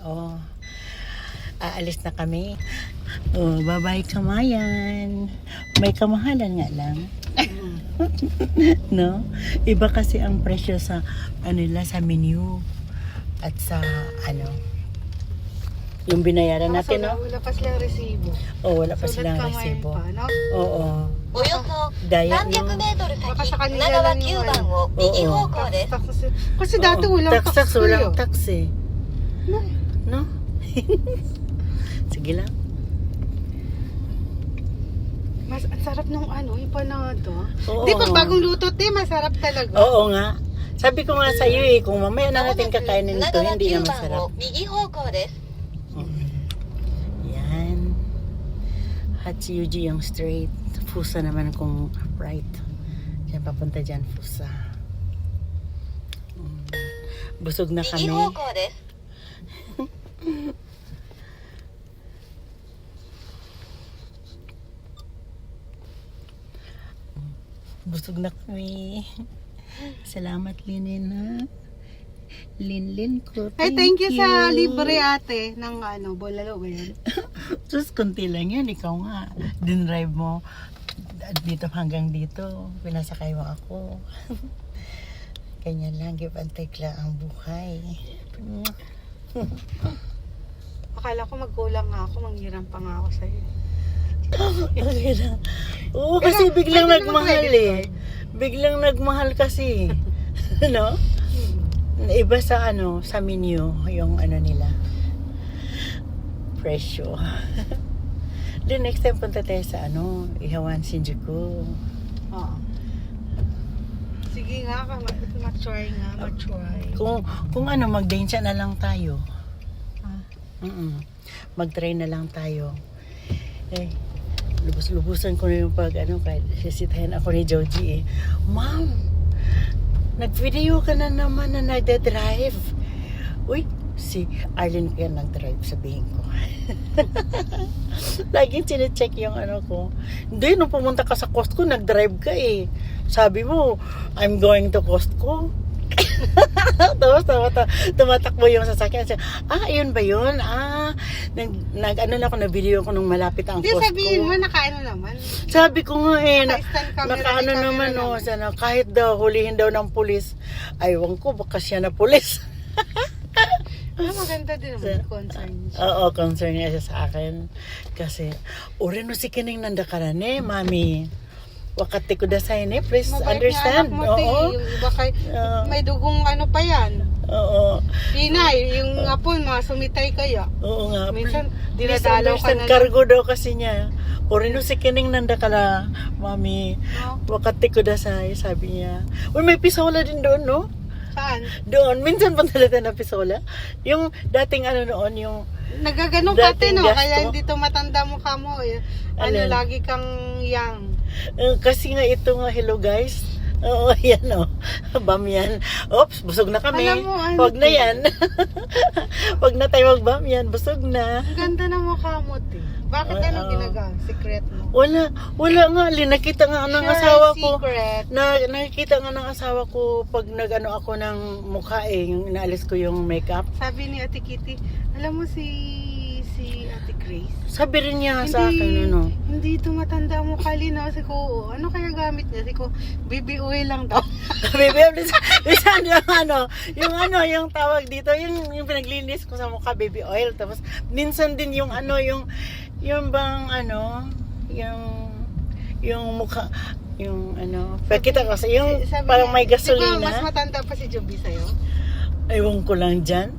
Oh, aalis na kami. Oh, bye-bye Kamayan. May kamahalan nga lang. No? Iba kasi ang presyo sa nila sa menu at sa yung binayaran natin, no? Wala pa silang resibo. Oh, wala pa Sulat silang Kamayan resibo. pa, no? Oo. およそ Daya 300 yung メートル Baka 先 sa 神 kanila 奈川 lang 9 yung 番を右方向です Kasi dati walang tax tax, free. walang tax eh. No? Sige lang. Mas ang sarap nung yung panado. Oo. Di pag bagong luto, masarap talaga. Oo nga. Sabi ko nga sa iyo eh, kung mamaya na natin kakainin ito, 奈川 hindi 9 na 番 masarap. を右方向です Yan. Hatsuyuji yung straight. Fusa naman kung right. Yan, papunta dyan, Fusa. Busog na 右 kami. 方向です Busog na kami. Salamat, Linin, ha? Lin ko. Ay, thank you sa libre ate ng bolalo ba yan? Just konti lang yan. Ikaw nga. Dinrive mo dito hanggang dito. Pinasakay mo ako. Ganyan lang. Give and take lang ang buhay. Akala ko magkulang nga ako, manghiram pa nga ako sa'yo. Okay lang. Oo, kasi biglang pwede naman nagmahal credit eh. Biglang nagmahal kasi. No? Iba sa sa menu yung nila. Presyo. Then next time punta tayo sa Ihawan Shinjuku. Oo. Sige nga, ma-try nga, ma-try. Kung mag-densya na lang tayo. Ah. Mag-try na lang tayo. Eh, lubos-lubusan ko na yung kahit sisitahin ako ni Joji eh. Ma'am, nag-video ka na naman na nagda-drive. Uy, si Arlene kaya nag-drive, sabihin ko. Laging sinecheck yung ko. Hindi, nung pumunta ka sa Costco, nag-drive ka eh. Sabi mo, I'm going to Costco. Tapos tumatakbo yung sasakyan. Ayun ba yun? Na ako na video ko nung malapit ang Hindi, Costco. sabihin mo, naman. Sabi ko nga eh, Naka-stand camera, nakaano camera naman naman. sana, kahit daw hulihin daw ng pulis. Aywan ko, baka siya na pulis. Maganda din naman, concern siya. Oo, concern niya siya sa akin. Kasi, ore no si kining nandakarane, mami. Wakati ko dasay ne, please Mabait understand. Nga anak mo, te. Oo. Yung iba may dugong pa yan. Oo. Inay, yung apo, mga sumitay kaya. Oo nga. Minsan, Please dinadalaw ka understand, na lang. cargo daw kasi niya. Ore no si kining nandakala, mami. No? Wakati ko dasay, sabi niya. Uy, may pisola din doon, no? Saan? Doon, minsan pa talaga na pisola. Yung dating noon, yung Nagaganong ka, te, no? Dating Kaya gasto. hindi tumatanda mukha mo. Alin? Lagi kang young. kasi nga ito nga, hello guys. Oo, yan Bam yan. Oops, busog na kami. Alam mo, Huwag na yan. Huwag na tayo magbam yan. Busog na. Ang ganda ng mukha mo, te. Bakit ginagawa? Secret mo? Wala nga. Nakita nga ng Sure, asawa ko. secret. Nakikita nga ng asawa ko pag ako ng mukha yung inaalis ko yung makeup. Sabi ni Ate Kitty, alam mo si Ate Grace? Sabi rin niya sa akin, Hindi tumatanda mo kalinaw. Sabi ko, oo. Ano kaya gamit niya? Sabi ko, baby oil lang daw. Baby, bisan yung tawag dito, yung pinaglinis ko sa mukha, baby oil. Tapos, minsan din yung bang yung mukha, pakita ko sa yung Sabi parang niya, may gasolina. Di ba mas matanda pa si Joby sa'yo? Ewan ko lang dyan.